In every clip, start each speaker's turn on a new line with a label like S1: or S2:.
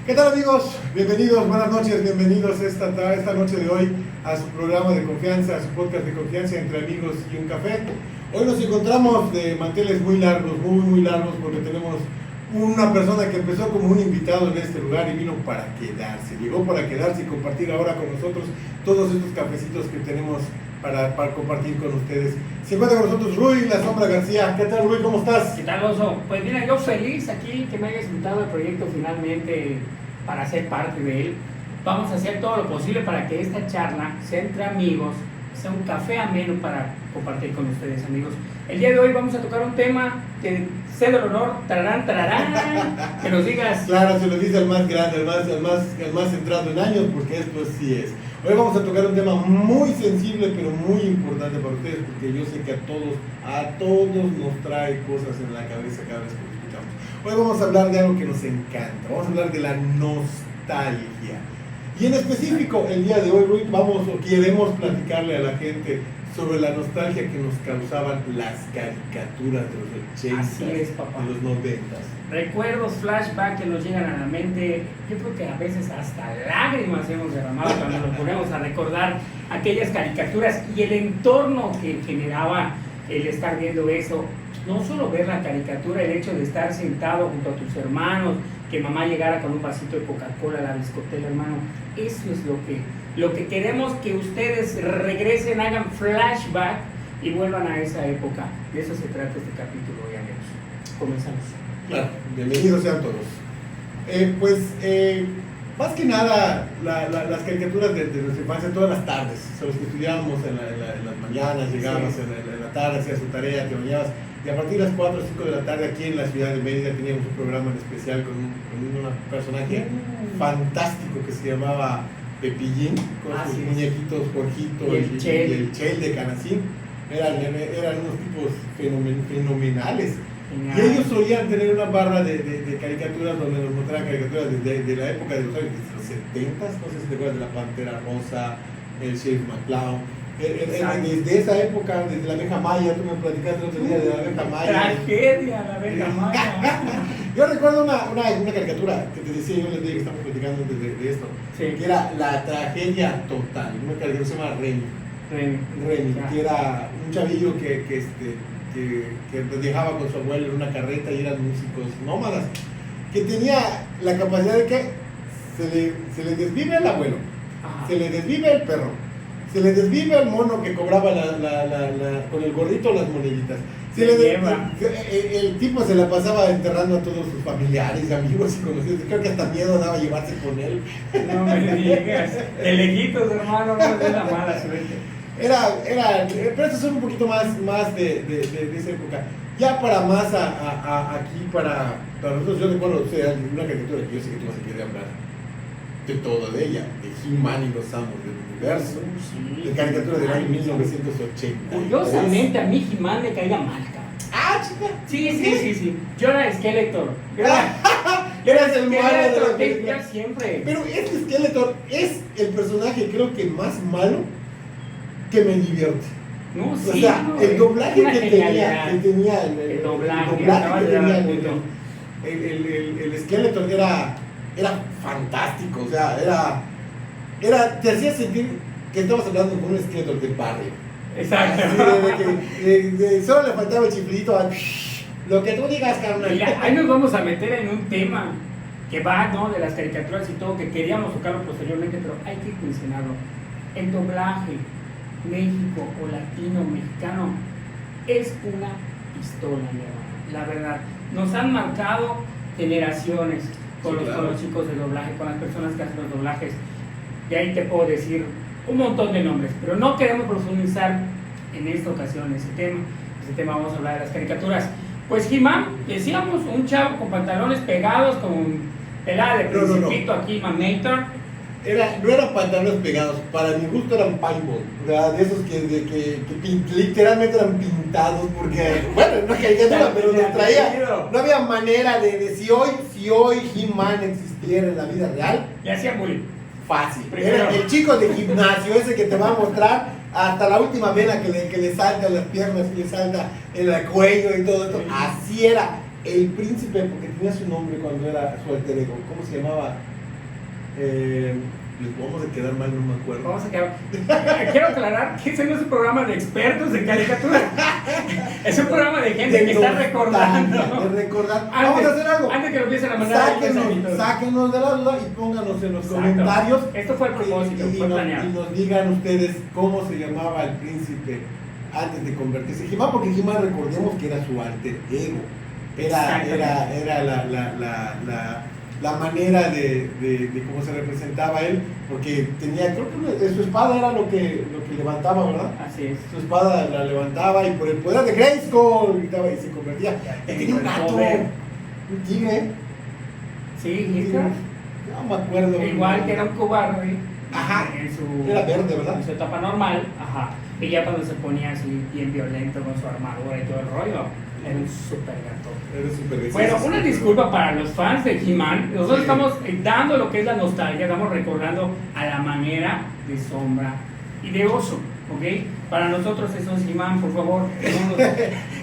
S1: ¿Qué tal, amigos? Bienvenidos, buenas noches, bienvenidos esta noche de hoy a su programa de confianza, a su podcast de confianza entre amigos y un café. Hoy nos encontramos de manteles muy largos, muy largos, porque tenemos una persona que empezó como un invitado en este lugar y vino para quedarse. Llegó para quedarse y compartir ahora con nosotros todos estos cafecitos que tenemos para compartir con ustedes. Se encuentra con nosotros Rui La Sombra García. ¿Qué tal, Rui? ¿Cómo estás?
S2: ¿Qué tal, Oso? Pues mira, yo feliz aquí que me hayas invitado al proyecto finalmente para ser parte de él. Vamos a hacer todo lo posible para que esta charla sea entre amigos, sea un café ameno para compartir con ustedes, amigos. El día de hoy vamos a tocar un tema que cedo el honor, tararán, que nos digas.
S1: Claro, se lo dice el más grande, el más centrado en años, porque esto sí es. Hoy vamos a tocar un tema muy sensible, pero muy importante para ustedes, porque yo sé que a todos nos trae cosas en la cabeza cada vez que lo escuchamos. Hoy vamos a hablar de algo que nos encanta, vamos a hablar de la nostalgia. Y en específico, el día de hoy, queremos platicarle a la gente sobre la nostalgia que nos causaban las caricaturas de los 80,
S2: Así es, papá.
S1: de los 90.
S2: Recuerdos, flashback que nos llegan a la mente. Yo creo que a veces hasta lágrimas hemos derramado cuando nos ponemos a recordar aquellas caricaturas y el entorno que generaba el estar viendo eso. No solo ver la caricatura, el hecho de estar sentado junto a tus hermanos, que mamá llegara con un vasito de Coca-Cola a la discoteca, hermano. Eso es lo que queremos, que ustedes regresen, hagan flashback y vuelvan a esa época. De eso se trata este capítulo hoy, amigos. Comenzamos.
S1: Claro, bienvenidos sean todos. Más que nada, las caricaturas de nuestra infancia, todas las tardes, son los que estudiábamos en las mañanas, llegabas
S2: Sí.
S1: en la tarde, hacías tu tarea, te bañabas, y a partir de las 4 o 5 de la tarde aquí en la ciudad de Mérida teníamos un programa en especial con un personaje fantástico que se llamaba Pepillín, con sus muñequitos Jorgito
S2: Y el
S1: Chel de Canacín. Eran unos tipos fenomenales.
S2: Genial.
S1: Y ellos solían tener una barra de caricaturas donde nos mostraban caricaturas de la época de los años 70, no sé si te acuerdas de la Pantera Rosa, el Sheriff McClown. Desde esa época, desde la abeja maya, tú me platicaste el otro día de la abeja maya.
S2: Tragedia, la abeja maya.
S1: Yo recuerdo una caricatura que te decía yo el día que estamos platicando de esto,
S2: Sí.
S1: que era La Tragedia Total, una caricatura que se llama Remy, que era un chavillo que dejaba con su abuelo en una carreta y eran músicos nómadas, que tenía la capacidad de que se le desvive el abuelo,
S2: Ajá.
S1: se le desvive el perro, se le desvive el mono que cobraba con el gorrito las moneditas. El tipo se la pasaba enterrando a todos sus familiares, amigos y conocidos. Creo que hasta miedo daba llevarse con él.
S2: No me digas. De lejitos, hermano, no es la mala suerte.
S1: Pero estos son un poquito más de esa época. Ya para más aquí, para nosotros, yo recuerdo, o sea, una caricatura que yo sé que tú vas a querer hablar de toda de ella, de He-Man y los Amos del Universo,
S2: Sí.
S1: de caricatura del año 1980.
S2: Curiosamente, a mí He-Man me caía mal, cabrón.
S1: ¡Ah, chica!
S2: Sí. Yo era Skeletor.
S1: Eras el malo de la
S2: Skeletor,
S1: película.
S2: siempre.
S1: Pero este Skeletor es el personaje, creo que más malo que me divierte.
S2: No,
S1: O
S2: sí,
S1: sea,
S2: no,
S1: el doblaje
S2: una
S1: que
S2: genialidad.
S1: tenía
S2: El doblaje,
S1: que tenía
S2: punto.
S1: el Skeletor era fantástico, o sea, te hacía sentir que estabas hablando con un Skeletor del barrio.
S2: Exacto.
S1: Así solo le faltaba el chiflito, lo que tú digas, carnal.
S2: Mira, ahí nos vamos a meter en un tema que va, ¿no? De las caricaturas y todo, que queríamos tocarlo posteriormente, pero hay que mencionarlo. El doblaje México o latino, mexicano, es una pistola, mi hermano. La verdad, nos han marcado generaciones con los chicos de doblaje, con las personas que hacen los doblajes. Y ahí te puedo decir un montón de nombres, pero no queremos profundizar en esta ocasión ese tema. Ese tema vamos a hablar de las caricaturas. Pues He-Man, decíamos, un chavo con pantalones pegados, con pelada de principito aquí, Mamator.
S1: No eran pantalones pegados, para mi gusto eran paintball, o sea, de esos que literalmente eran pintados, porque, bueno, no es caricatura, pero nos traía, no había manera de si hoy He-Man existiera en la vida real,
S2: Le hacían bullying.
S1: fácil.
S2: Primero.
S1: Era el chico de gimnasio, ese que te va a mostrar hasta la última vena que le salta en las piernas y le salta en el cuello y todo esto. Así era el príncipe, porque tenía su nombre cuando era su alter ego. ¿Cómo se llamaba? Les vamos a quedar mal, no me acuerdo.
S2: Vamos a quedar. Quiero aclarar que ese no es un programa de expertos en caricatura. Es un programa de gente que está recordando.
S1: De recordar. Vamos a hacer algo.
S2: Antes que lo empiecen a mandar.
S1: Sáquenos de la duda y pónganos en los comentarios.
S2: Esto fue el propósito, fue planeado.
S1: Y nos digan ustedes cómo se llamaba el príncipe antes de convertirse en He-Man, porque He-Man, recordemos que era su alter ego. Era la manera de cómo se representaba él, porque tenía, creo que su espada era lo que levantaba, ¿verdad?
S2: Así es.
S1: Su espada la levantaba y por el poder de Grayskull gritaba y se convertía. Y tenía un gato, un tigre.
S2: Sí, Hitler.
S1: No me acuerdo.
S2: Igual que era un cobarde.
S1: Ajá.
S2: En
S1: era verde, ¿verdad?
S2: En su etapa normal. Ajá. Y ya cuando se ponía así bien violento con su armadura y todo el rollo, era un super gato. Bueno, una disculpa para los fans de He-Man. Nosotros estamos dando lo que es la nostalgia, estamos recordando a la manera de Sombra y de Oso, ¿ok? Para nosotros eso es He-Man, por favor,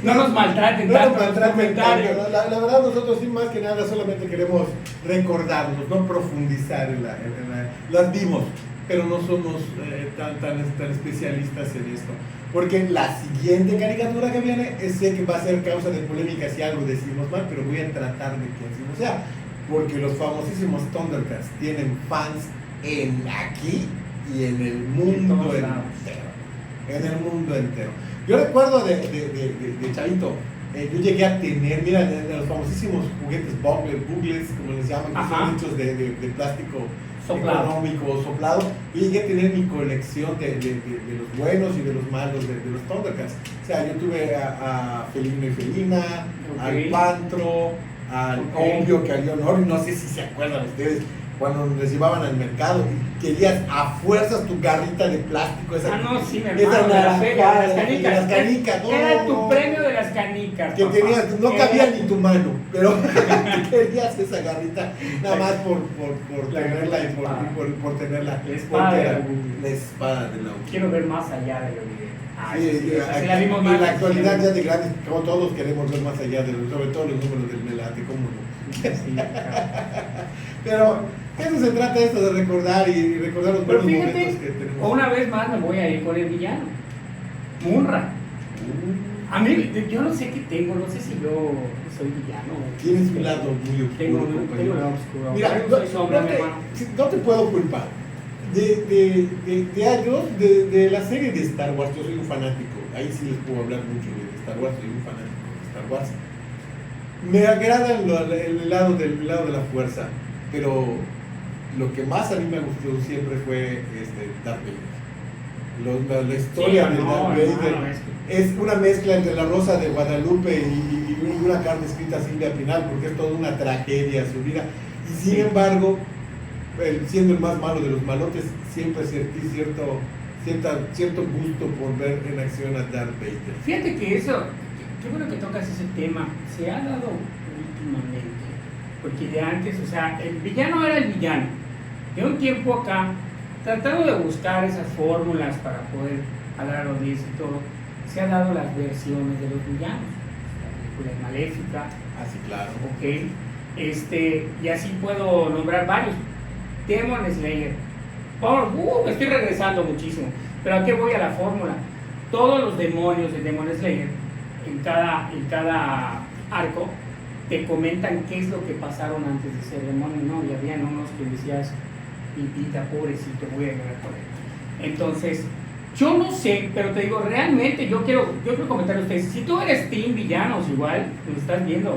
S2: no nos maltraten tanto.
S1: La verdad, nosotros sí, más que nada, solamente queremos recordarnos, no profundizar en las vimos, pero no somos tan especialistas en esto. Porque la siguiente caricatura que viene sé que va a ser causa de polémica si algo decimos mal, pero voy a tratar de que así no sea. Porque los famosísimos Thundercats tienen fans aquí y en el mundo entero. En el mundo entero. Yo recuerdo de chavito, yo llegué a tener, mira, de los famosísimos juguetes Buggles, como les llaman, que son hechos de plástico económico, soplado. Yo llegué a tener mi colección de los buenos y de los malos de los Thundercats. O sea, yo tuve a Felino y Felina, al Pantro, al Obvio, que al Leonor, no sé si se acuerdan ustedes, cuando les llevaban al mercado y querías a fuerzas tu garrita de plástico, esa
S2: sí, me acuerdo, las canicas. Era tu
S1: no,
S2: premio de las canicas.
S1: Que tenías, no cabía ni tu mano, pero querías esa garrita nada más por tenerla y por tenerla. La espada de la
S2: Quiero ver más allá de lo evidente.
S1: Sí,
S2: la vimos más.
S1: En la actualidad ya de grandes, como todos queremos ver más allá, sobre todo los números del Melate, ¿cómo no?
S2: Sí, claro.
S1: Pero eso se trata esto de recordar y recordar los buenos momentos que tenemos.
S2: Una vez más me voy a ir con el villano, Munra. A mí, yo no sé qué tengo, no sé si yo soy villano.
S1: Tienes un lado muy oscuro.
S2: Tengo un lado oscuro.
S1: Mira,
S2: soy sombra,
S1: no te puedo culpar. De años, de la serie de Star Wars, yo soy un fanático. Ahí sí les puedo hablar mucho de Star Wars, soy un fanático de Star Wars. Me agrada el lado de la fuerza, pero lo que más a mí me gustó siempre fue Darth Vader. La historia de Darth Vader es una mezcla entre La Rosa de Guadalupe y una carta escrita Silvia Pinal, porque es toda una tragedia su vida. Y sin embargo, siendo el más malo de los malotes, siempre sentí cierto gusto por ver en acción a Darth Vader.
S2: Fíjate que eso, qué bueno que tocas ese tema, se ha dado últimamente, porque de antes, o sea, el villano era el villano. De un tiempo acá, tratando de buscar esas fórmulas para poder hablar a la audiencia y todo, se han dado las versiones de los villanos. La película es Maléfica.
S1: Así, claro.
S2: Ok. Y así puedo nombrar varios. Demon Slayer. Me estoy regresando muchísimo. Pero ¿a qué voy? A la fórmula. Todos los demonios de Demon Slayer, en cada arco, te comentan qué es lo que pasaron antes de ser demonio, ¿no? Y habían unos que decías, pipita, pobrecito, voy a llorar por él. Entonces, yo no sé, pero te digo, realmente yo quiero comentar a ustedes, si tú eres team villanos igual, nos estás viendo,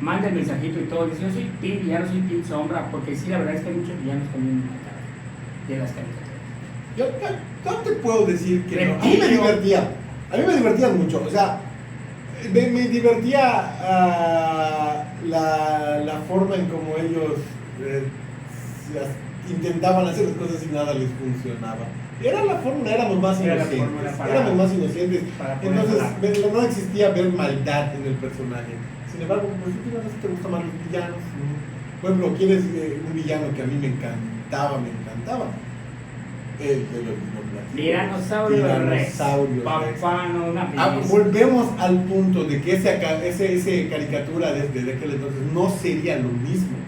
S2: manda el mensajito y todo, dice, yo soy team villano, soy team sombra, porque sí, la verdad es que hay muchos villanos también de las caricaturas.
S1: Yo no te puedo decir que no. A mí me divertían mucho, o sea, me divertía la forma en como ellos intentaban hacer las cosas y nada les funcionaba. Era la fórmula, éramos más inocentes. Entonces no existía ver maldad en el personaje. Sin embargo, pues últimamente te gustan más los villanos. Por ejemplo, ¿quién es un villano que a mí me encantaba? El de los
S2: Tiranosaurio Rex. Papá, no,
S1: volvemos al punto de que esa caricatura desde aquel entonces no sería lo mismo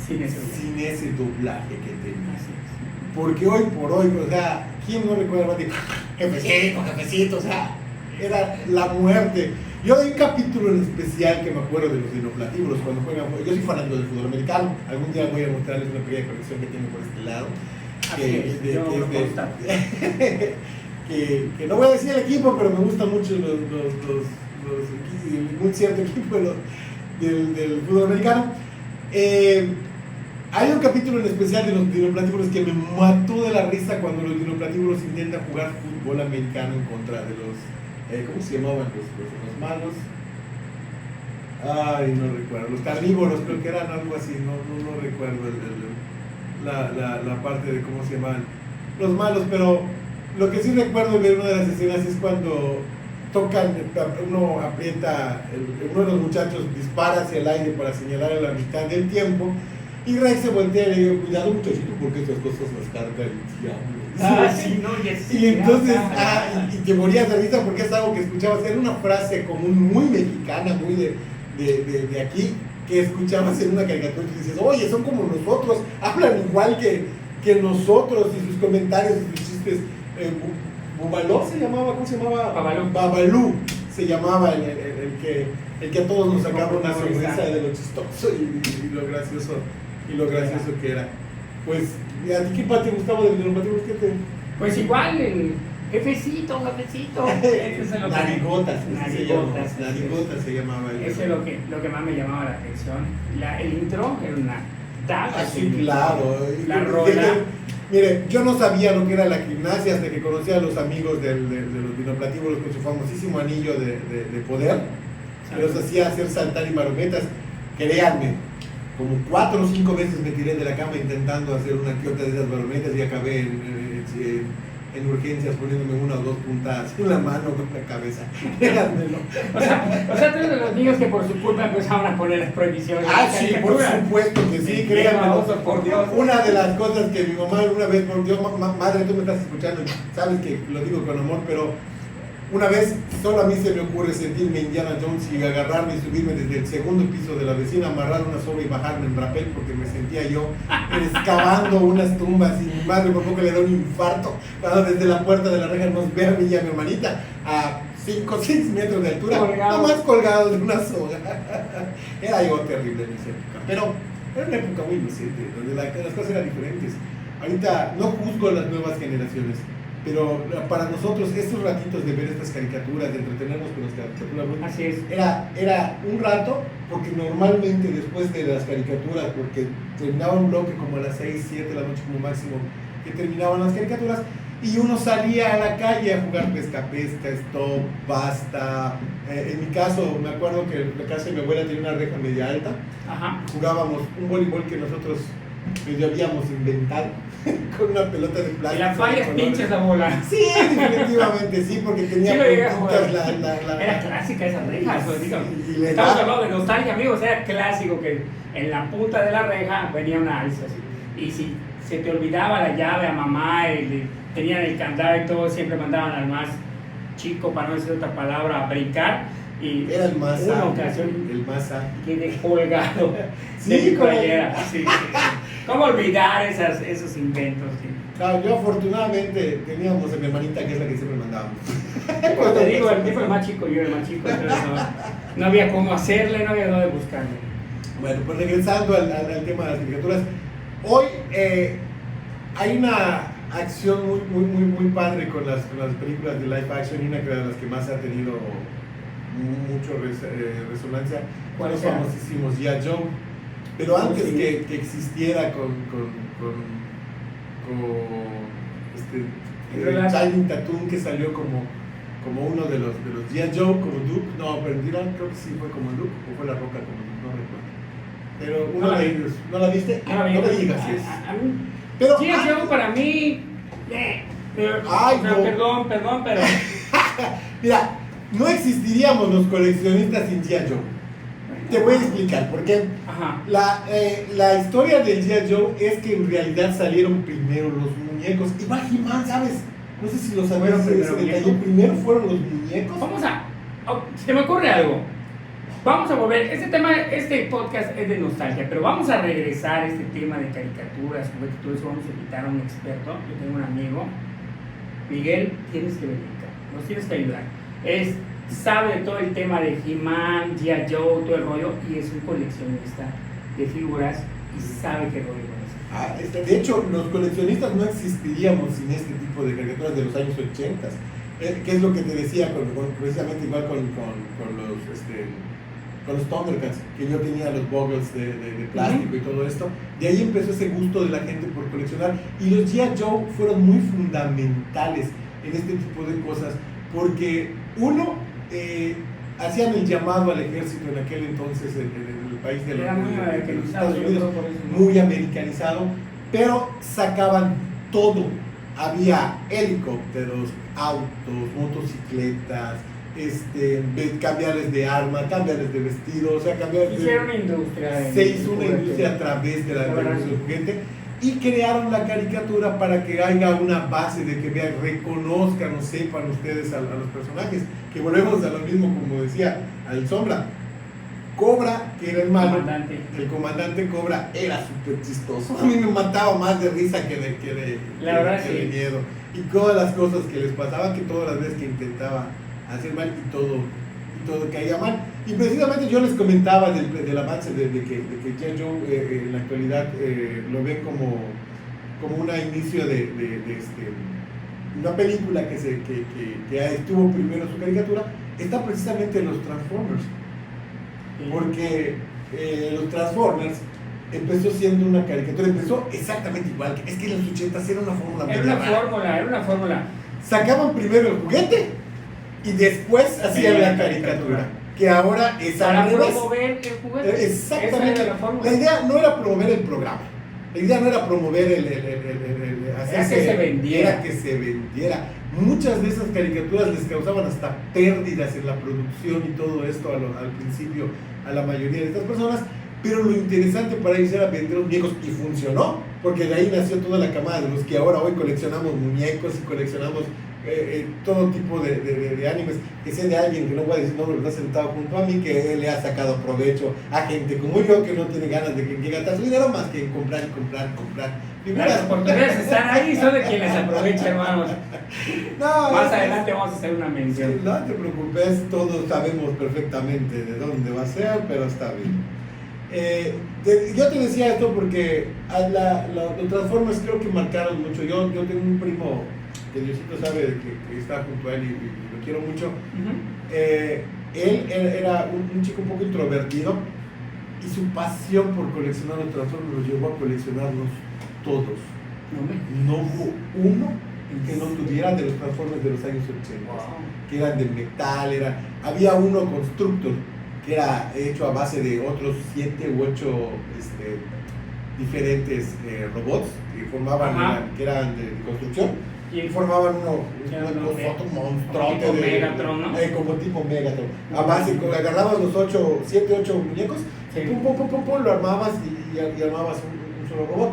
S2: sin
S1: ese doblaje que tenía.
S2: Así es.
S1: Porque hoy por hoy, o sea, ¿quién no recuerda más de jefecito, o sea, era la muerte? Yo hay un capítulo en especial que me acuerdo de los dinoplatíbulos cuando juegan. Yo soy fanático del fútbol americano. Algún día voy a mostrarles una pequeña colección que tengo por este lado. Que no voy a decir el equipo, pero me gustan mucho un cierto equipo del fútbol americano. Hay un capítulo en especial de los dinoplatíbulos que me mató de la risa cuando los dinoplatíbulos intentan jugar fútbol americano en contra de los ¿cómo se llamaban los malos? Ay, no recuerdo. Los carnívoros, creo que eran algo así. No recuerdo la parte de cómo se llamaban los malos, pero lo que sí recuerdo de una de las escenas es cuando tocan, uno aprieta, uno de los muchachos dispara hacia el aire para señalar a la mitad del tiempo, y Rex se voltea y le dice: cuidado muchachito, porque estas cosas las carga el diablo.
S2: Sí, no,
S1: y entonces, y te morías de risa porque es algo que escuchabas, era una frase común muy mexicana, muy de aquí, que escuchabas en una caricatura y dices: oye, son como nosotros, hablan igual que nosotros, y sus comentarios y sus chistes. Bubaló se llamaba, ¿cómo se llamaba? Babalú se llamaba el que a todos nos sacaba una sonrisa de lo chistoso y lo gracioso que era. Pues, ¿a ti qué parte te gustaba de los dinoplatíbulos?
S2: Pues igual, el jefecito.
S1: Narigotas se llamaba.
S2: Eso es lo que más me llamaba la atención. El intro era una daga.
S1: Sí, claro.
S2: La rola.
S1: Mire, yo no sabía lo que era la gimnasia hasta que conocí a los amigos de los dinoplatíbulos con su famosísimo anillo de poder, que los hacía hacer saltar y marometas. Créanme, como 4 o 5 veces me tiré de la cama intentando hacer una que otra de esas marometas y acabé en urgencias poniéndome 1 o 2 puntadas en la mano con la cabeza. Créanmelo.
S2: O sea, tú eres de los niños que por su culpa empezaron a poner las prohibiciones.
S1: Sí, por supuesto que sí, créanmelo.
S2: Por Dios.
S1: Una de las cosas que mi mamá una vez, por Dios, madre, tú me estás escuchando, sabes que lo digo con amor, pero una vez solo a mí se me ocurre sentirme Indiana Jones y agarrarme y subirme desde el segundo piso de la vecina, amarrar una soga y bajarme en rapel porque me sentía yo excavando unas tumbas, y mi madre por poco le da un infarto cuando desde la puerta de la reja nos ve a mí y a mi hermanita a 5 o 6 metros de altura, nomás colgados de una soga. Era yo terrible en esa época, pero era una época muy inocente, donde las cosas eran diferentes. Ahorita no juzgo a las nuevas generaciones, pero para nosotros estos ratitos de ver estas caricaturas, de entretenernos con las caricaturas,
S2: así es.
S1: Era un rato, porque normalmente después de las caricaturas, porque terminaba un bloque como a las 6, 7 de la noche como máximo, que terminaban las caricaturas, y uno salía a la calle a jugar pesca, stop, basta. En mi caso, me acuerdo que la casa de mi abuela tenía una reja media alta.
S2: Ajá.
S1: Jugábamos un voleibol que nosotros medio habíamos inventado con una pelota de plástico.
S2: Y la fallas pinches la bola.
S1: Sí, definitivamente sí, porque tenía puntitas
S2: Era clásica esa reja.
S1: Estamos
S2: hablando de nostalgia, amigos. Era clásico que en la punta de la reja venía una alza así. Y si se te olvidaba la llave a mamá, tenían el candado y todo, siempre mandaban al más chico, para no decir otra palabra, a brincar. Y
S1: era el más
S2: una ocasión quedé colgado de mi playera. Sí. ¿Cómo olvidar esos inventos? Sí.
S1: Claro, yo afortunadamente teníamos a mi hermanita, que es la que siempre mandábamos.
S2: Pues te digo, el tipo es más chico, yo era más chico, entonces no había cómo hacerle, no había dónde buscarle.
S1: Bueno, pues regresando al tema de las caricaturas, hoy hay una acción muy padre con las películas de live action, y una de las que más ha tenido mucho resonancia, los famosísimos G.I. Joe. Pero antes que existiera con Channing Tatum, que salió como uno de los G.I. Joe, como Duke, no, pero creo que sí fue como Duke, o fue La Roca como Duke, no recuerdo. Pero uno de ellos, ¿no la viste? No me digas eso.
S2: G.I. Joe para mí, perdón, pero
S1: mira, no existiríamos los coleccionistas sin G.I. Joe. Te voy a explicar por qué. La historia del G.I. Joe es que en realidad salieron primero los muñecos. Igual He-Man, ¿sabes? No sé si lo sabes. Primero fueron los muñecos.
S2: Se me ocurre algo. Vamos a volver, este podcast es de nostalgia, pero vamos a regresar a este tema de caricaturas, juguetes, todo eso. Vamos a invitar a un experto. Yo tengo un amigo, Miguel, tienes que venir acá, nos tienes que ayudar. Sabe de todo el tema de He-Man, G.I. Joe, todo el rollo, y es un coleccionista de figuras y sabe qué rollo es.
S1: De hecho, los coleccionistas no existiríamos sin este tipo de caricaturas de los años 80. ¿Qué es lo que te decía? Precisamente igual con los Thundercats, que yo tenía los boggles de plástico y todo esto. De ahí empezó ese gusto de la gente por coleccionar. Y los G.I. Joe fueron muy fundamentales en este tipo de cosas, porque uno, hacían el llamado al ejército en aquel entonces en el país de los Estados Unidos, muy americanizado, pero sacaban todo. Había helicópteros, autos, motocicletas, cambiarles de arma, cambiarles de vestido, o sea,
S2: hicieron una industria.
S1: Se hizo una industria a través de la revolución del juguete y crearon la caricatura para que haya una base de que vean, reconozcan o sepan ustedes a los personajes, que volvemos a lo mismo, como decía, al Sombra. Cobra, que era el malo, el comandante Cobra era súper chistoso. A mí me mataba más de risa que de miedo. Y todas las cosas que les pasaba, que todas las veces que intentaba hacer mal y todo caía mal. Y precisamente yo les comentaba del avance de que G.I. Joe en la actualidad lo ven como un inicio de una película que estuvo primero su caricatura, está precisamente en los Transformers. Porque los Transformers empezó siendo una caricatura, empezó exactamente igual, es que en los 80 era una fórmula.
S2: Era una fórmula.
S1: Sacaban primero el juguete y después hacían la caricatura, que ahora es
S2: al revés. Para promover el juguete.
S1: Exactamente. La idea no era promover el programa, la idea no era promover
S2: era que se
S1: vendiera. Muchas de esas caricaturas les causaban hasta pérdidas en la producción y todo esto al principio a la mayoría de estas personas, pero lo interesante para ellos era vender los muñecos y funcionó, porque de ahí nació toda la camada de los que ahora hoy coleccionamos muñecos y coleccionamos todo tipo de animes, que sea de alguien que no voy a decir nombre, está sentado junto a mí, que él le ha sacado provecho a gente como yo que no tiene ganas de gastar su dinero más que en comprar.
S2: Las oportunidades están ahí, son de quienes aprovechan, hermanos. Más adelante vamos a hacer una mención.
S1: Sí, no te preocupes, todos sabemos perfectamente de dónde va a ser, pero está bien. Yo te decía esto porque los Transformers creo que marcaron mucho. Yo tengo un primo que Diosito sabe que está junto a él y lo quiero mucho. Él era un chico un poco introvertido y su pasión por coleccionar los Transformers lo llevó a coleccionarlos todos. No hubo uno que no tuviera de los Transformers de los años 80, que eran de metal, había uno Constructor, que era hecho a base de otros 7 u 8 diferentes robots que formaban, que eran de construcción, y formaban un monstruote
S2: tipo Megatron, ¿no?
S1: Como tipo Megatron. A base, agarrabas los 7, 8 muñecos, sí. Pum, lo armabas y armabas un solo robot.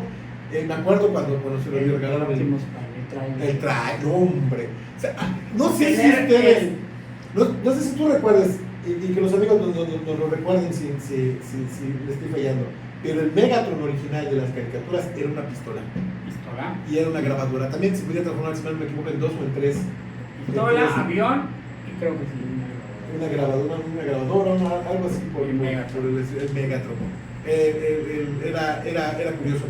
S1: Me acuerdo cuando se lo regalaron el trailer, hombre. O sea, no sé si ustedes, no sé si tú recuerdas, y que los amigos nos lo recuerden si le estoy fallando, pero el Megatron original de las caricaturas era una pistola. Y era una grabadora. También se podía transformar, si no me equivoco, en 2 o en 3.
S2: Pistola, avión, y creo que sí.
S1: Una grabadora, algo así por el Megatron. Era curioso.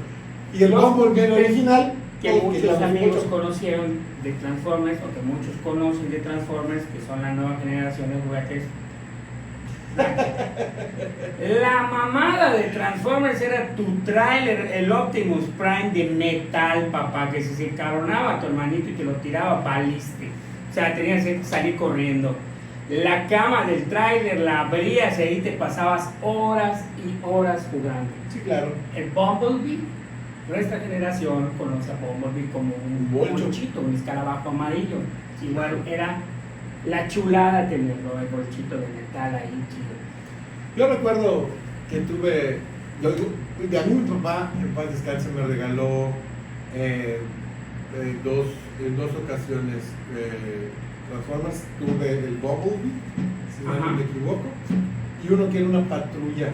S1: Y el Bumblebee original,
S2: que muchos amigos conocieron de Transformers, o que muchos conocen de Transformers, que son la nueva generación de juguetes. La mamada de Transformers era tu tráiler, el Optimus Prime de metal, papá, que si se encabronaba a tu hermanito y te lo tiraba, valiste. O sea, tenías que salir corriendo. La cama del tráiler la abrías y ahí te pasabas horas y horas jugando.
S1: Sí, claro.
S2: El Bumblebee, nuestra generación conoce a Bumblebee como un bolchito, un escarabajo amarillo. Igual era la chulada tenerlo, el bolchito de metal ahí, chido.
S1: Yo recuerdo que tuve, a mí mi papá, en paz descanse, me regaló en dos ocasiones Transformers. Tuve el Bumblebee, si no me equivoco, y uno que era una patrulla,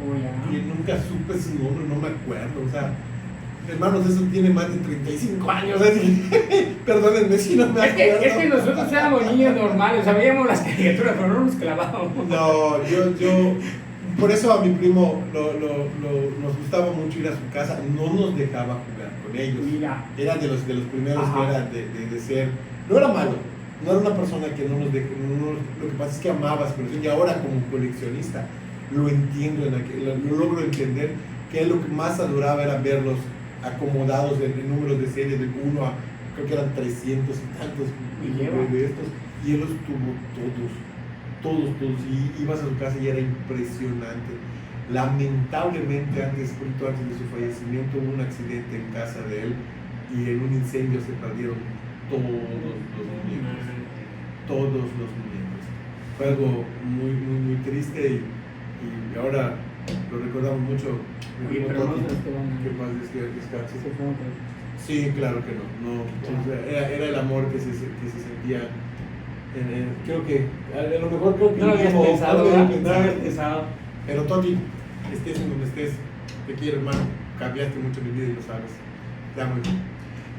S2: Oh, ya.
S1: que nunca supe su nombre, no me acuerdo, o sea, hermanos, eso tiene más de 35 años, perdónenme si no me
S2: Es
S1: acuerdo.
S2: que nosotros éramos niños normales, o sea, veíamos las caricaturas, pero no nos clavábamos.
S1: No, yo, por eso a mi primo nos gustaba mucho ir a su casa, no nos dejaba jugar con ellos.
S2: Mira.
S1: Era de los primeros
S2: Ajá.
S1: que era de ser, no era malo, no era una persona que no nos dejó, lo que pasa es que amaba su colección y ahora como coleccionista lo entiendo, lo logro entender que él lo que más adoraba era verlos acomodados en números de serie de 1 a, creo que eran 300 y tantos de estos, y él los tuvo todos, y ibas a su casa y era impresionante. Lamentablemente antes de su fallecimiento hubo un accidente en casa de él y en un incendio se perdieron todos los muñecos. Fue algo muy triste y ahora lo recordamos mucho.
S2: Oye, pero no se
S1: que paz descanse.
S2: se fue, pero...
S1: Sí, claro que no. O sea, era el amor que se sentía. Creo que, a lo mejor creo que
S2: No lo habías
S1: mismo,
S2: pensado,
S1: no lo había
S2: ¿verdad? No lo habías pensado.
S1: Pero Toti, estés en donde estés, te quiero, hermano. Cambiaste mucho mi vida y lo sabes. Te amo.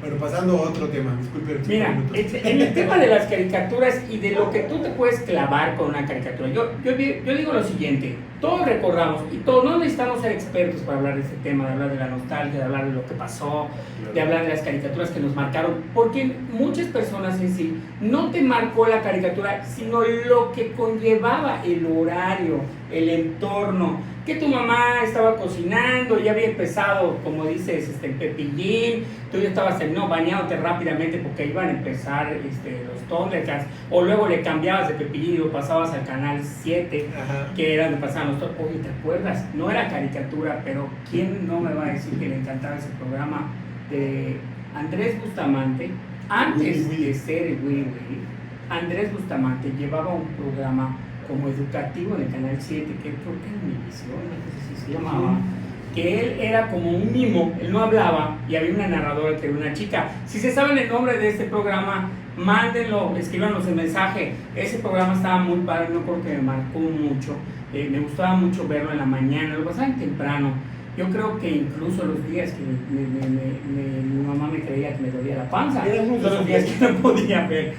S1: Bueno, pasando a otro tema, disculpen.
S2: Mira, en el tema de las caricaturas y de lo que tú te puedes clavar con una caricatura, yo digo lo siguiente, todos recordamos, y todos no necesitamos ser expertos para hablar de este tema, de hablar de la nostalgia, de hablar de lo que pasó, de hablar de las caricaturas que nos marcaron, porque muchas personas en sí no te marcó la caricatura, sino lo que conllevaba el horario, el entorno, que tu mamá estaba cocinando, ya había empezado, como dices, el Pepillín, tú ya estabas bañándote rápidamente porque iban a empezar los Thundercats, o luego le cambiabas de Pepillín y lo pasabas al canal 7,
S1: Ajá.
S2: que era donde pasaban los Thundercats. Oye, ¿te acuerdas? No era caricatura, pero ¿quién no me va a decir que le encantaba ese programa de Andrés Bustamante? Antes de ser el Willy Willy, Andrés Bustamante llevaba un programa como educativo en el canal 7, que creo que era Univisión, no sé si se llamaba, que él era como un mimo, él no hablaba y había una narradora que era una chica. Si se saben el nombre de este programa, mándenlo, escríbanos el mensaje. Ese programa estaba muy padre, no creo que me marcó mucho, me gustaba mucho verlo en la mañana, lo pasaban temprano. Yo creo que incluso los días que mi mamá me creía que me dolía la panza, los días que no podía ver.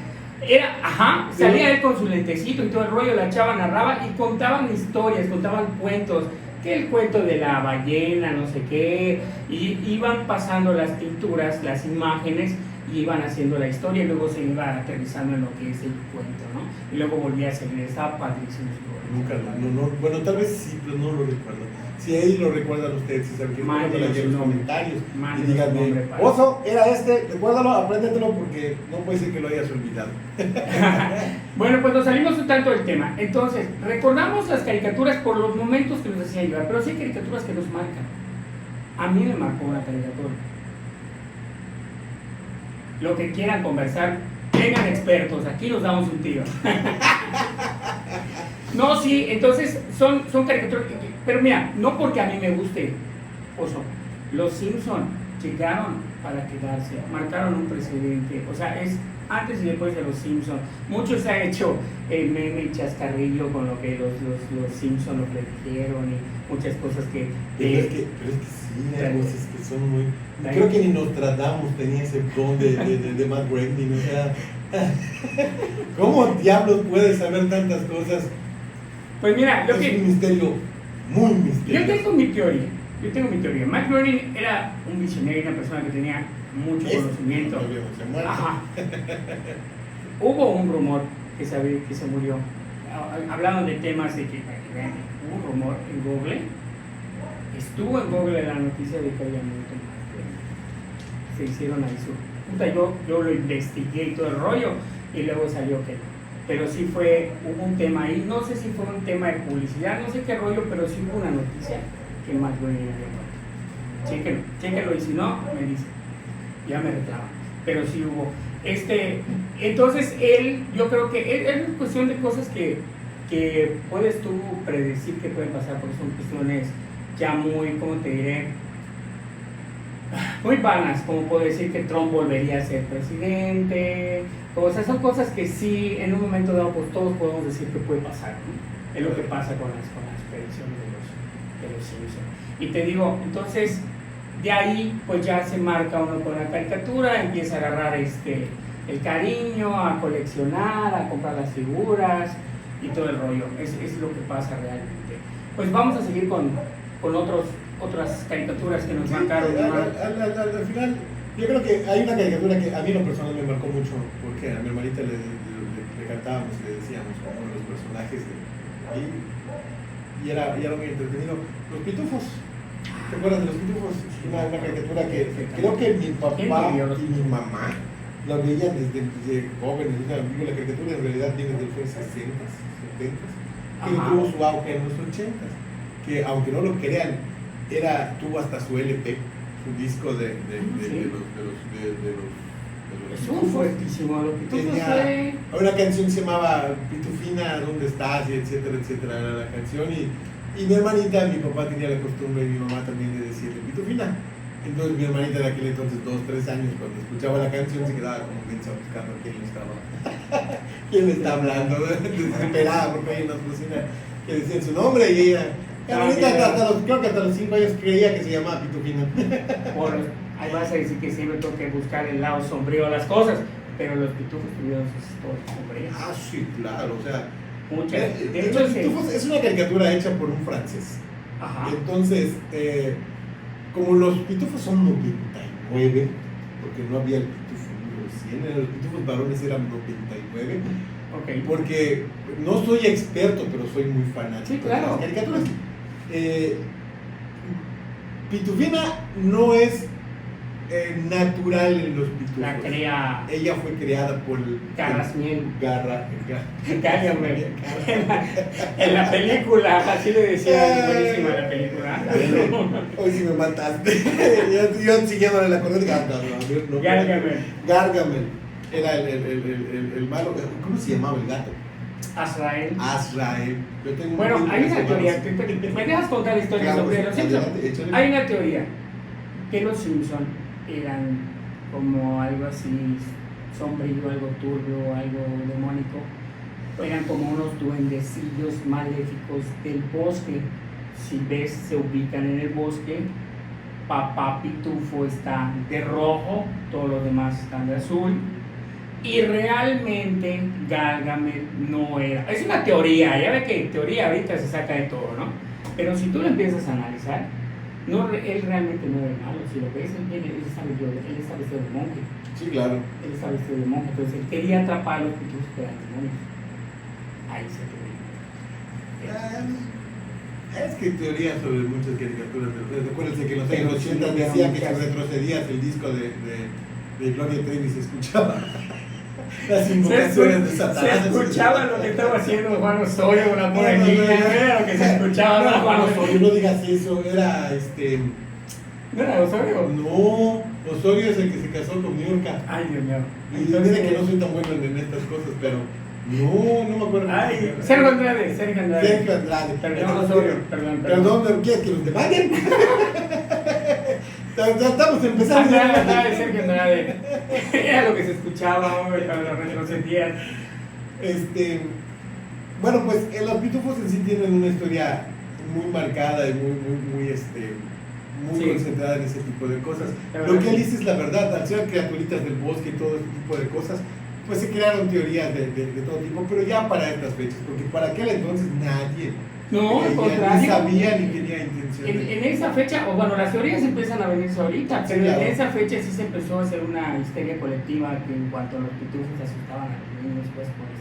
S2: Salía él con su lentecito y todo el rollo, la chava narraba y contaban historias, contaban cuentos, que el cuento de la ballena, no sé qué, y iban pasando las pinturas, las imágenes, y iban haciendo la historia y luego se iba aterrizando en lo que es el cuento, ¿no? Y luego volvía a seguir, estaba padrísimo.
S1: Nunca, bueno, tal vez sí, pero no lo recuerdo. Si ahí lo recuerdan ustedes, si saben que
S2: Mándenos
S1: en los comentarios y
S2: díganme,
S1: díganme, Oso, era recuérdalo, apréndetelo porque no puede ser que lo hayas olvidado.
S2: Bueno, pues nos salimos un tanto del tema. Entonces, recordamos las caricaturas por los momentos que nos hacían llevar, pero sí hay caricaturas que nos marcan. A mí me marcó una caricatura. Lo que quieran conversar, vengan expertos, aquí nos damos un tiro. No, sí, entonces son caricaturas, pero mira, no porque a mí me guste, Oso, los Simpson llegaron para quedarse, marcaron un precedente, o sea, es antes y después de los Simpson. Mucho se ha hecho meme y chascarrillo con lo que los Simpson lo predijeron y muchas cosas que...
S1: Pero es que sí, hay cosas que son muy... Creo que ni Nostradamus tenía ese don de Matt Groening, o sea... ¿Cómo diablos puede saber tantas cosas?
S2: Pues mira,
S1: es un misterio, muy misterioso.
S2: Yo tengo mi teoría. Matt Groening era un visionario, una persona que tenía mucho conocimiento. Ajá. Hubo un rumor que se murió. Hablaban de temas de que hubo un rumor en Google. Estuvo en Google la noticia de que había muerto Matt Groening. Se hicieron ahí yo lo investigué y todo el rollo y luego salió que no. Pero sí hubo un tema ahí, no sé si fue un tema de publicidad, no sé qué rollo, pero sí hubo una noticia que Matt Groening había muerto. Chéquenlo y si no, me dicen, ya me reclaman, pero sí hubo. Entonces yo creo que es cuestión de cosas que puedes tú predecir que pueden pasar, porque son cuestiones ya muy, ¿cómo te diré? Muy vanas, como puedo decir que Trump volvería a ser presidente, son cosas que sí, en un momento dado, pues todos podemos decir que puede pasar, ¿no? Es lo que pasa con las predicciones de los Simpsons. Y te digo, entonces, de ahí pues ya se marca uno con la caricatura, empieza a agarrar el cariño, a coleccionar, a comprar las figuras y todo el rollo. Es lo que pasa realmente. Pues vamos a seguir con otras caricaturas que nos marcaron.
S1: Al final, yo creo que hay una caricatura que a mí en lo personal me marcó mucho, porque a mi hermanita le cantábamos, le decíamos como los personajes y era muy entretenido. Los Pitufos. ¿Te acuerdas de los Pitufos? Una caricatura que creo que mi papá y mi mamá la veían desde jóvenes. O sea, la caricatura en realidad viene de los 60s, 70s, pero tuvo su auge en los 80s, que aunque no lo crean, tuvo hasta su LP, su disco de los
S2: Estuvo fuertísimo, los Pitufos.
S1: Tenía una canción que se llamaba Pitufina, ¿dónde estás? Y etcétera, etcétera, era la canción. Y mi hermanita, mi papá tenía la costumbre y mi mamá también de decirle Pitufina. Entonces mi hermanita de aquel entonces, 2-3 años, cuando escuchaba la canción se quedaba como mensa buscando quién le está hablando, desesperada porque hay una bocinas que decían su nombre y ella, creo que hasta los 5 años creía que se llamaba Pitufina.
S2: Bueno, ahí vas a decir que siempre tengo que buscar el lado sombrío a las cosas, pero los Pitufos tuvieron sus historias sombrías.
S1: Ah, sí, claro, o sea,
S2: de hecho,
S1: los Pitufos es una caricatura hecha por un francés.
S2: Ajá.
S1: Entonces, como los Pitufos son 99, porque no había el Pitufo número 100, los Pitufos varones eran 99,
S2: okay.
S1: Porque no soy experto, pero soy muy fanático,
S2: sí, claro,
S1: de las caricaturas. Pitufina no es natural en los Pitufos.
S2: La crea.
S1: Ella fue creada por
S2: Garrasmiel.
S1: Gargamel.
S2: En la película, así le decían, buenísima la película.
S1: Hoy sí me mataste. yo siguiéndole la corriente. Gargamel. Era el malo. ¿Cómo se llamaba el gato? Azrael.
S2: Bueno, hay una teoría. ¿Me dejas contar historias sobre los Simpsons? Hay una teoría que los Simpsons eran como algo así sombrío, algo turbio, algo demónico. Eran como unos duendecillos maléficos del bosque. Si ves, se ubican en el bosque. Papá Pitufo está de rojo, todos los demás están de azul. Y realmente Gargamel no era. Es una teoría, ya ve que teoría ahorita se saca de todo, ¿no? Pero si tú lo empiezas a analizar, él realmente no era malo. Si lo ves, él está vestido de monje.
S1: Sí, claro.
S2: Él está vestido de monje, entonces él quería atrapar a los Pitufos que eran demonios. Ahí se te
S1: Es que teoría sobre muchas caricaturas. Acuérdense que en los años 80 decían que si retrocedías el disco de Gloria Trevi se escuchaba. Las invocaciones de Satanás.
S2: Se escuchaba lo que estaba haciendo Juan Osorio con la pobre niña. Era lo que se escuchaba.
S1: No, Juan Osorio, no digas eso. Era
S2: ¿No era Osorio?
S1: No, Osorio es el que se casó con Niurka.
S2: Ay, Dios mío.
S1: Y dice que no soy tan bueno en estas cosas, pero no me acuerdo.
S2: Ay, Sergio Andrade. Perdón, Osorio.
S1: Perdón, ¿quieres que los demanden? Ya estamos empezando.
S2: Sergio Andrade. Era lo que se escuchaba, hombre, cuando lo retrocedían.
S1: Bueno, pues los Pitufos en sí tienen una historia muy marcada y muy sí, concentrada en ese tipo de cosas. Lo que él dice es la verdad, al ser criaturitas del bosque y todo ese tipo de cosas, pues se crearon teorías de todo tipo, pero ya para estas fechas, porque para aquel entonces nadie ni sabía ni tenía intención.
S2: En esa fecha, o bueno, las teorías empiezan a venirse ahorita, pero claro, en esa fecha sí se empezó a hacer una histeria colectiva que en cuanto a los Pitufos asustaban a los niños, pues por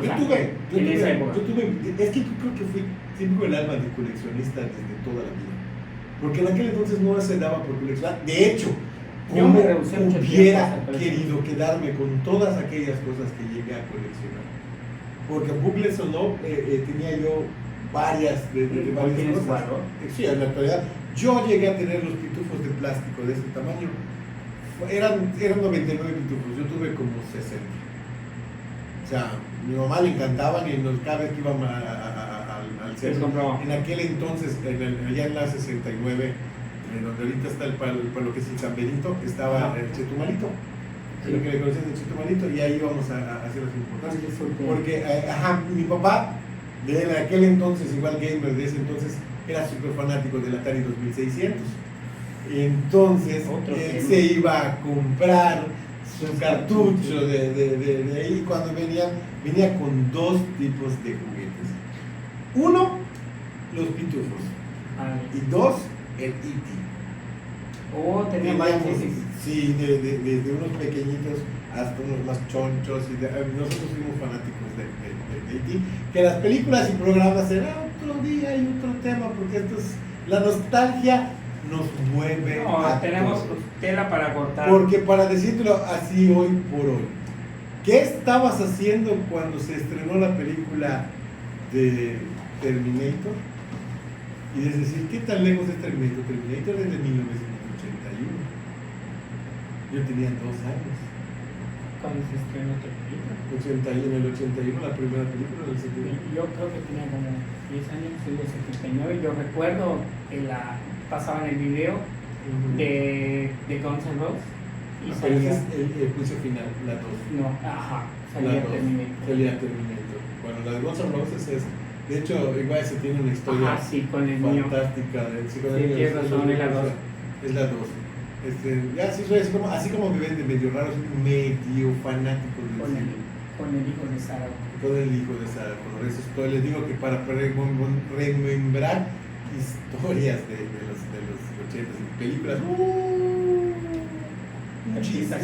S1: yo tuve, es que yo creo que fui siempre el alma de coleccionista desde toda la vida, porque en aquel entonces no se daba por coleccionar. De hecho, ¿cómo hubiera querido quedarme con todas aquellas cosas que llegué a coleccionar? Porque Bucles o no, tenía yo varias cosas. Sí, en la actualidad. Yo llegué a tener los pitufos de plástico de este tamaño. Eran 99 pitufos, yo tuve como 60. O sea, mi mamá le encantaban y cada vez que íbamos al centro, en aquel entonces, allá en la 69, donde ahorita está el lo que es el San Benito, estaba el Chetumalito. Sí. Lo que le conocían de Chetumalito, y ahí íbamos a hacer las importantes. Porque mi papá de aquel entonces, igual gamer de ese entonces, era súper fanático del Atari 2600. Entonces, él se iba a comprar su cartucho de ahí cuando venía con dos tipos de juguetes. Uno, los pitufos. Y dos, el E.T.
S2: Oh, tenía varios.
S1: Sí, desde unos pequeñitos hasta unos más chonchos. Nosotros fuimos fanáticos de E.T. Que las películas y programas eran otro día y otro tema, porque esto es la nostalgia nos mueve.
S2: No, tenemos tela para cortar.
S1: Porque para decírtelo así hoy por hoy, ¿qué estabas haciendo cuando se estrenó la película de Terminator? Y es decir, ¿qué tan lejos es Terminator? Terminator es de 1981. Yo tenía 2 años.
S2: ¿Cuándo se estrenó Terminator?
S1: 81, el 81, la primera película del 71.
S2: Yo creo que tenía como 10 años, soy del 79. Yo recuerdo que pasaban el video de Guns N' Roses y salía
S1: el juicio final, la 2.
S2: No, ajá, salía Terminator.
S1: Salía Terminator. Bueno, la de Guns N' Roses es, de hecho, igual se tiene una historia
S2: sí, con el niño
S1: fantástica.
S2: Sí, tienes razón, es la 2.
S1: Es la 2. Ya sí soy así como me ven de medio raros, medio fanático
S2: con el hijo de Sarah.
S1: Con el hijo de Sarah. Por eso les digo que para remembrar historias de los 80 y películas, muchísimas.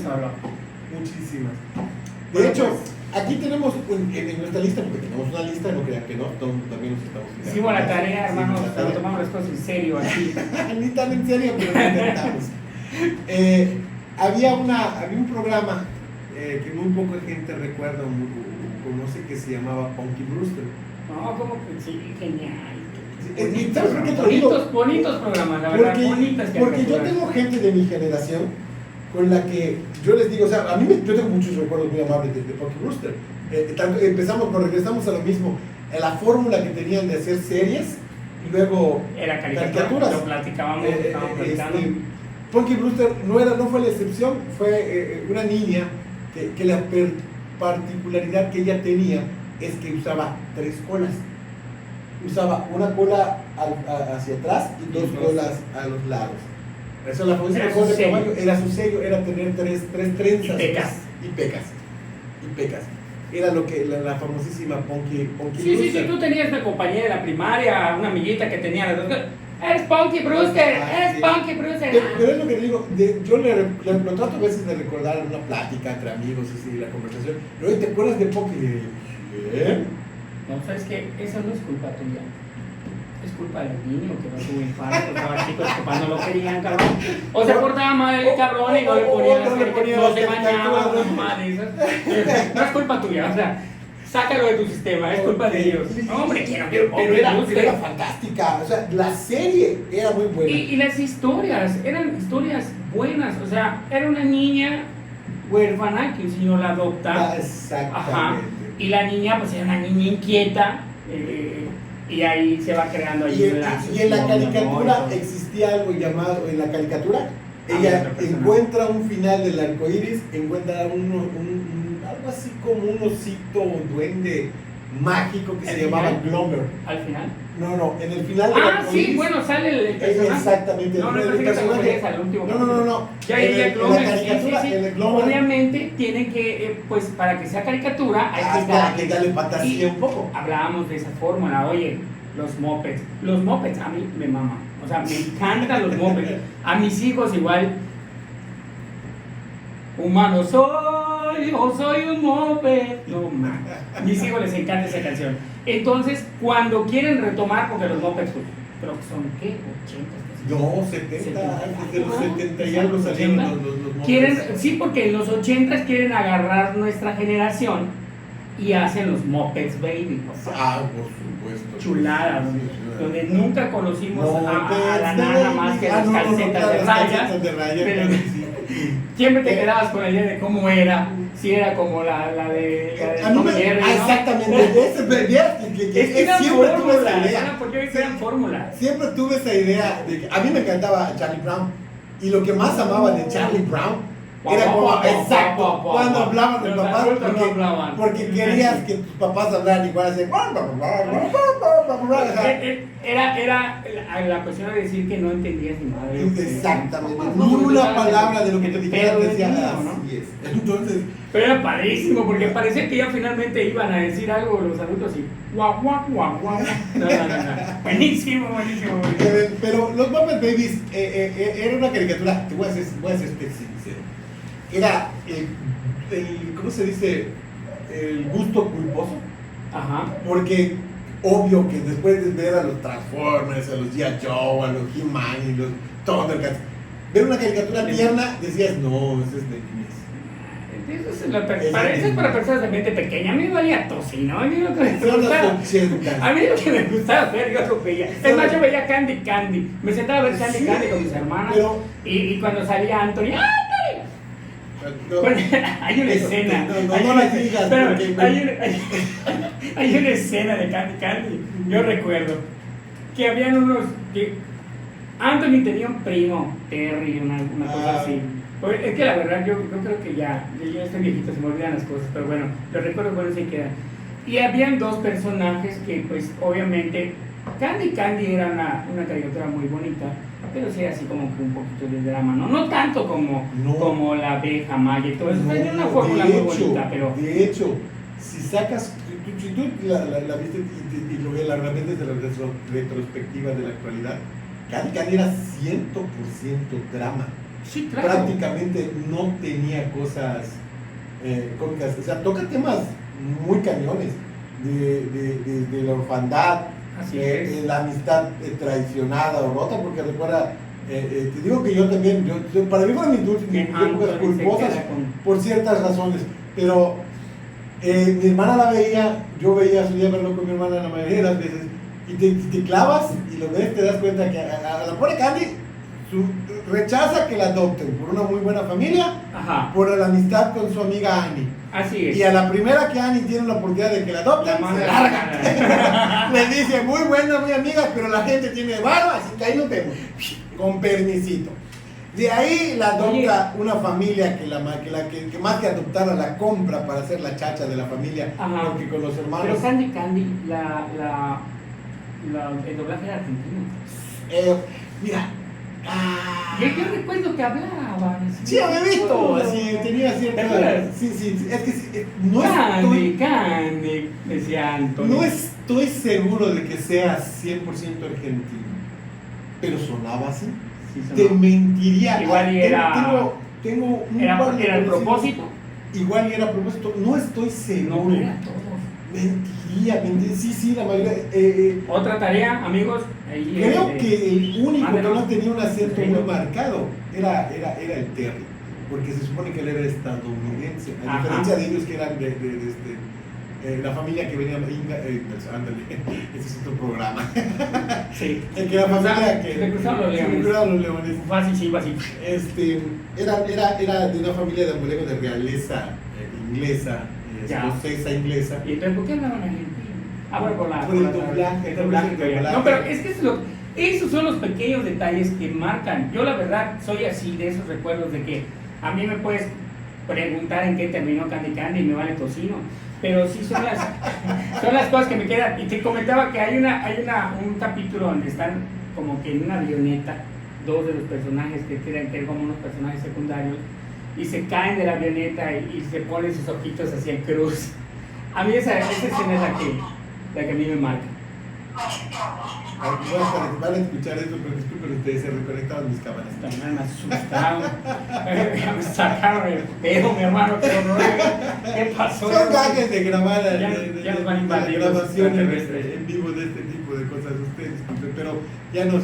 S1: De hecho, aquí tenemos en nuestra lista, porque tenemos una lista, no crean que no, también nos estamos fijando.
S2: Hicimos la tarea, hermanos, tomamos las cosas en serio aquí.
S1: Ni tan en serio, pero lo intentamos. Había un programa que muy poca gente recuerda o conoce, que se llamaba Punky Brewster.
S2: No, como que sí, genial.
S1: ¿Sabes por qué te lo digo?
S2: Bonitos programas, la verdad, bonitas caricaturas.
S1: Porque yo tengo gente de mi generación con la que yo les digo, o sea, yo tengo muchos recuerdos muy amables de Punky Brewster. Regresamos a lo mismo, a la fórmula que tenían de hacer series y luego
S2: era caricaturas. Lo platicábamos, estábamos platicando.
S1: Punky Brewster no fue la excepción, fue una niña que la particularidad que ella tenía es que usaba 3 colas. Usaba una cola hacia atrás y 2 colas a los lados. Esa es la famosa cola de caballo, era su sello, era tener 3 trenzas. Y pecas. Era lo que la famosísima Punky Brewster.
S2: Sí, tú tenías una compañera de la primaria, una amiguita que tenía las 2. Eres Punky Brewster, Punky Brewster.
S1: Pero es lo que digo, yo lo trato a veces de recordar en una plática entre amigos, así, la conversación. Pero oye, ¿te acuerdas de Punky?
S2: No, sabes que eso no es culpa tuya. Es culpa del niño que no tuvo infarto, estaba chico, sus papás no lo querían, cabrón. O se portaba mal el cabrón y no le ponían las caricaturas, no se bañaba, una mamá de esas. No es culpa tuya, o sea, sácalo de tu sistema, es culpa de ellos. No, hombre,
S1: pero era fantástica, o sea, la serie era muy buena.
S2: Y las historias, eran historias buenas, o sea, era una niña huérfana que un señor la adopta.
S1: Exactamente.
S2: Ajá, y la niña, pues era una niña inquieta. Y ahí se va creando ahí
S1: y en la caricatura existía algo llamado, en la caricatura, ella encuentra un final del arco iris, encuentra algo así como un osito o duende mágico que se llamaba Glommer.
S2: ¿Al final?
S1: No, en el final
S2: del arco iris. Sí, bueno, sale el personaje.
S1: Exactamente,
S2: el personaje.
S1: No.
S2: Ya en
S1: la caricatura,
S2: sí. Obviamente tienen que, pues para que sea caricatura, hay
S1: que darle fantasía un poco.
S2: Hablábamos de esa fórmula, oye, los mopeds. Los mopeds a mí me maman. O sea, me encantan los mopeds. A mis hijos igual. Humano soy, o soy un moped. No, man. A mis hijos les encanta esa canción. Entonces, cuando quieren retomar, porque los mopeds, pues, creo que son, ¿qué? 80.
S1: No, 70, desde los 70 y algo salieron los mopeds.
S2: Sí, porque en los 80 quieren agarrar nuestra generación y hacen los mopeds baby.
S1: Por supuesto.
S2: Chulada, donde nunca conocimos a la nana más que las calcetas de rayas. Pero siempre te quedabas con la idea de cómo era. Si era como la de Tom Jerry, ¿no?
S1: Exactamente, siempre tuve esa idea.
S2: ¿Por qué eran fórmulas?
S1: Siempre tuve esa idea de que a mí me encantaba Charlie Brown. Y lo que más amaba de Charlie Brown Era como, exacto, cuando hablaban los
S2: Los
S1: papás,
S2: adultos no hablaban.
S1: porque querías que tus papás hablaran igual así.
S2: Era la cuestión de decir que no entendías ni madre.
S1: Exactamente, ni una palabra de lo que te dijeran
S2: Pero
S1: decía
S2: de niño, ¿no?
S1: así es. Entonces,
S2: Pero era padrísimo, porque parecía que ya finalmente iban a decir algo los adultos y guau, guau, guau, guau. No. Buenísimo.
S1: pero los Muppet Babies era una caricatura, te voy a ser sincero. Era ¿cómo se dice? El gusto culposo.
S2: Ajá.
S1: Porque obvio que después de ver a los Transformers, a los G.I. Joe, a los He-Man y los Thundercats, ver una caricatura tierna, decías, no, ese es de niñez.
S2: Eso es para personas de mente pequeña. A mí me valía tocino. A mí lo que me
S1: Son los
S2: gustaba,
S1: 80.
S2: a mí lo que me gustaba ver, yo lo veía. Es más, yo veía Candy. Me sentaba a ver Candy
S1: Sí,
S2: con mis hermanas.
S1: pero-
S2: Y cuando salía Anthony, ¡ah!
S1: No,
S2: Bueno, hay una
S1: eso,
S2: escena.
S1: no la digas,
S2: Espérame,
S1: porque-
S2: hay una escena de Candy. Yo recuerdo que habían unos. Que Anthony tenía un primo, Terry, una cosa así. Pues, es que la verdad, yo creo que ya estoy viejito, se me olvidan las cosas, pero bueno, los recuerdos buenos se quedan. Y habían dos personajes que, pues, obviamente, Candy era una caricatura muy bonita, pero sí así como que un poquito de drama, ¿no? No tanto como la abeja Maya y todo eso, tenía una fórmula muy bonita, pero...
S1: De hecho, si sacas, si tú la viste y lo ves, la realmente desde la retrospectiva de la actualidad, Candy era 100% drama.
S2: Sí, claro.
S1: Prácticamente no tenía cosas cómicas, o sea, toca temas muy cañones de la orfandad,
S2: Así es.
S1: la amistad traicionada o rota, porque recuerda, te digo que yo también, para mí fueron mis épocas culposas por ciertas razones, pero mi hermana la veía, yo veía, solía verlo con mi hermana la mayoría de las veces, y te clavas y lo ves, te das cuenta que a la pobre Candy rechaza que la adopten por una muy buena familia,
S2: Ajá.
S1: por la amistad con su amiga Annie.
S2: Así es.
S1: Y a la primera que Annie tiene la oportunidad de que la adopten, se larga. Le dice, muy buena, muy amiga, pero la gente tiene barba, así que ahí nos vemos. Con permisito. De ahí la adopta una familia que más que adoptarla la compra para ser la chacha de la familia.
S2: Ajá.
S1: Porque con los hermanos.
S2: Pero Candy, el doblaje era argentino.
S1: Mira.
S2: Yo recuerdo que hablaba.
S1: Sí, había visto, así, tenía
S2: ¿Te
S1: cierta...
S2: acuerdas?
S1: Sí, es que no
S2: Candy, decía Antonio.
S1: no estoy seguro de que sea 100% argentino, pero sonaba así.
S2: Sí,
S1: Te mentiría.
S2: Igual y era...
S1: Tengo un
S2: ¿Era
S1: par de
S2: el
S1: conocidos.
S2: propósito?
S1: Igual y era a propósito, no estoy seguro.
S2: No, era todo.
S1: Mentiría, sí, la mayoría...
S2: Otra tarea, amigos. Ahí,
S1: creo que el único que
S2: mándenos.
S1: no tenía un acento muy
S2: Sí.
S1: marcado era el Terry, porque se supone que él era estadounidense, a
S2: Ajá.
S1: diferencia de ellos que eran la familia que venía, pues, ándale, ese es otro programa,
S2: Sí.
S1: que la familia que
S2: Se cruzaron los leones.
S1: se cruzaron los leones.
S2: Fácil, sí, así.
S1: Era de una familia de abuelos de realeza inglesa,
S2: Ya.
S1: escocesa inglesa.
S2: ¿Y entonces por qué hablaban argentino? Ah, bueno, por
S1: el doblaje,
S2: el doblaje.
S1: el doblaje.
S2: No, pero es que esos son los pequeños detalles que marcan. Yo la verdad soy así de esos recuerdos de que a mí me puedes preguntar en qué terminó Candy y me vale tocino. Pero sí son las cosas que me quedan. Y te comentaba que hay un capítulo donde están como que en una avioneta, dos de los personajes que quedan que como unos personajes secundarios, y se caen de la avioneta y se ponen sus ojitos hacia el cruz. A mí esa escena es la que a mí me marca.
S1: Van a escuchar esto, pero disculpen ustedes, se reconectaron mis cámaras.
S2: También me asustaron. Me sacaron el pedo, mi hermano. ¿Qué pasó?
S1: Son gajes de grabar
S2: Ya nos van a invadir los
S1: grabaciones
S2: extraterrestres.
S1: en vivo de este tipo de cosas. Ustedes disculpen, pero ya nos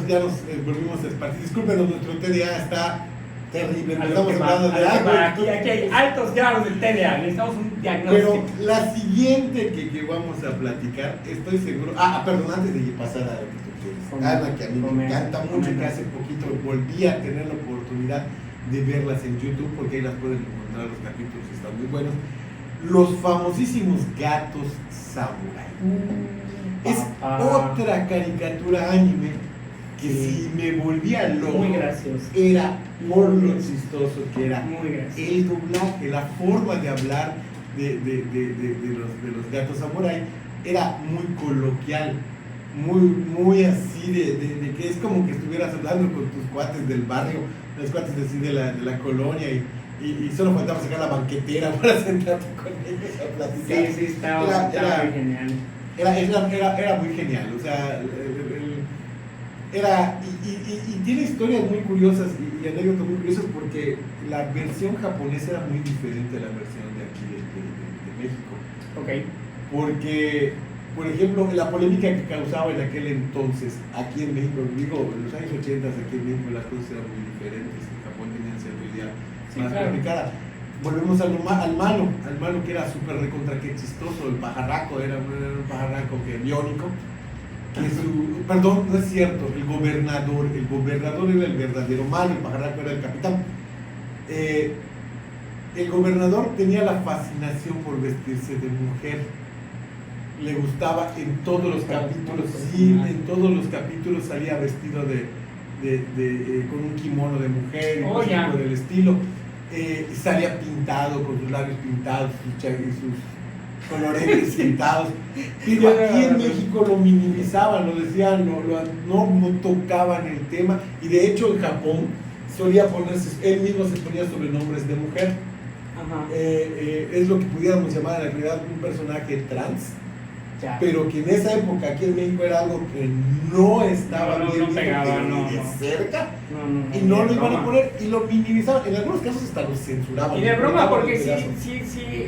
S1: volvimos a esparcir. Disculpen, nuestro TDA está terrible. Estamos hablando de algo.
S2: Aquí hay altos grados de TDA. Necesitamos un
S1: Pero
S2: diagnóstico.
S1: la siguiente que vamos a platicar, estoy seguro. Perdón, antes de pasar a Ana, que a mí me encanta mucho, que hace poquito volví a tener la oportunidad de verlas en YouTube, porque ahí las pueden encontrar, los capítulos están muy buenos. Los famosísimos gatos samurai. Es otra caricatura anime que
S2: Sí.
S1: si me volvía loco,
S2: Muy gracioso.
S1: era por lo chistoso que era.
S2: Muy gracioso.
S1: El doblaje, la forma de hablar de los gatos samurai era muy coloquial, muy así, de que es como que estuvieras hablando con tus cuates del barrio, los cuates así de la colonia, y solo faltaba sacar la banquetera para sentarte con ellos a platicar.
S2: Sí, estaba muy genial.
S1: Era muy genial, o sea, y tiene historias muy curiosas y anécdotas muy curiosas porque la versión japonesa era muy diferente a la versión de aquí de México.
S2: Ok.
S1: Porque, por ejemplo, la polémica que causaba en aquel entonces, aquí en México, digo, en los años 80 aquí en México las cosas eran muy diferentes, en Japón tenían cierta idea más complicada. Volvemos al malo que era súper recontra que chistoso, el pajarraco, era un pajarraco que biónico, perdón, no es cierto, el gobernador era el verdadero malo, el pajarraco era el capitán. El gobernador tenía la fascinación por vestirse de mujer, le gustaba en todos los capítulos, sí, en todos los capítulos salía vestido con un kimono de mujer y cosas por el estilo. Salía pintado, con sus labios pintados y sus coloretes pintados, pero aquí en México lo minimizaban, lo decían, no tocaban el tema, y de hecho en Japón solía ponerse, él mismo se ponía sobrenombres de mujer. Es lo que pudiéramos llamar en la realidad un personaje trans, pero que en esa época aquí en México era algo que no estaba bien de cerca, y no lo iban a poner y lo minimizaban, en algunos casos hasta lo censuraban.
S2: Y de broma, porque sí,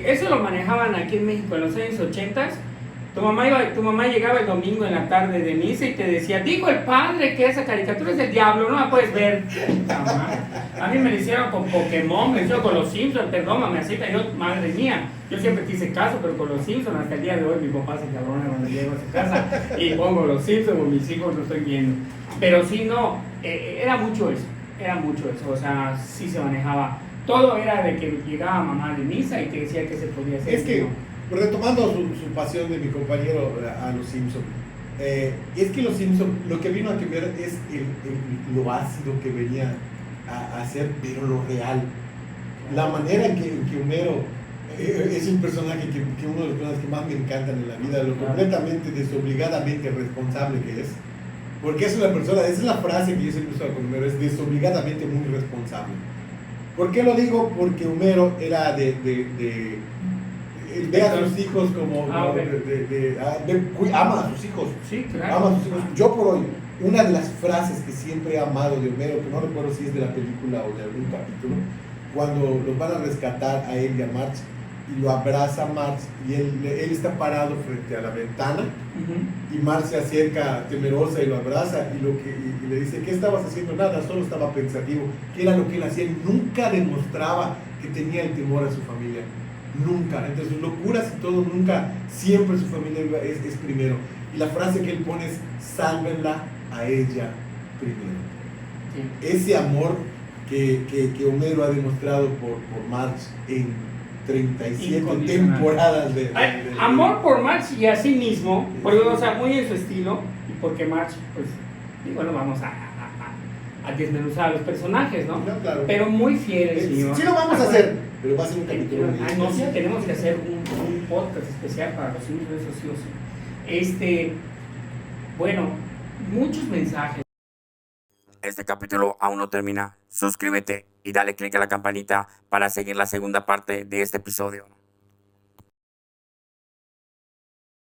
S2: eso lo manejaban aquí en México en los años 80. Tu mamá llegaba el domingo en la tarde de misa y te decía, dijo el padre que esa caricatura es del diablo, no la puedes ver. A mí me lo hicieron con Pokémon, me lo hicieron con los Simpsons, perdón, me aceita, yo, madre mía, yo siempre te hice caso, pero con los Simpsons hasta el día de hoy mi papá se cabrona cuando llego a su casa y pongo los Simpsons o mis hijos lo estoy viendo. Pero sí, no, era mucho eso, o sea, sí se manejaba. Todo era de que llegaba mamá de misa y te decía que se podía hacer.
S1: Es que, retomando su pasión de mi compañero a los Simpsons, es que los Simpsons lo que vino a cambiar es lo ácido que venía a hacer, pero lo real. La manera en que Homero es un personaje que uno de los personajes que más me encantan en la vida, lo completamente desobligadamente responsable que es. Porque es una persona, esa es la frase que yo siempre usaba con Homero, es desobligadamente muy responsable. ¿Por qué lo digo? Porque Homero era ve a sus hijos como ama a sus hijos.
S2: Sí, claro.
S1: Ama a sus hijos. Yo por hoy, una de las frases que siempre he amado de Homero, que no recuerdo si es de la película o de algún capítulo, cuando los van a rescatar a él y a Marge, y lo abraza Marge, y él está parado frente a la ventana, y Marge se acerca temerosa y lo abraza, y le dice, ¿qué estabas haciendo? Nada, solo estaba pensativo. ¿Qué era lo que él hacía? Nunca demostraba que tenía el temor a su familia. Nunca, entre sus locuras y todo, nunca, siempre su familia es primero. Y la frase que él pone es, sálvenla a ella primero. Sí. Ese amor que Homero ha demostrado por Marge en 37 temporadas
S2: amor por Marge y a sí mismo, porque, o sea, muy en su estilo, y porque Marge, pues, y bueno, vamos a desmenuzar a los personajes, ¿no?
S1: No, claro.
S2: Pero muy fieles.
S1: Sí lo vamos a hacer, pero va a ser un capítulo.
S2: No, sí, tenemos que hacer un podcast especial para los Simpsons, eso sí o sí. Bueno, muchos mensajes.
S3: Este capítulo aún no termina. Suscríbete y dale click a la campanita para seguir la segunda parte de este episodio.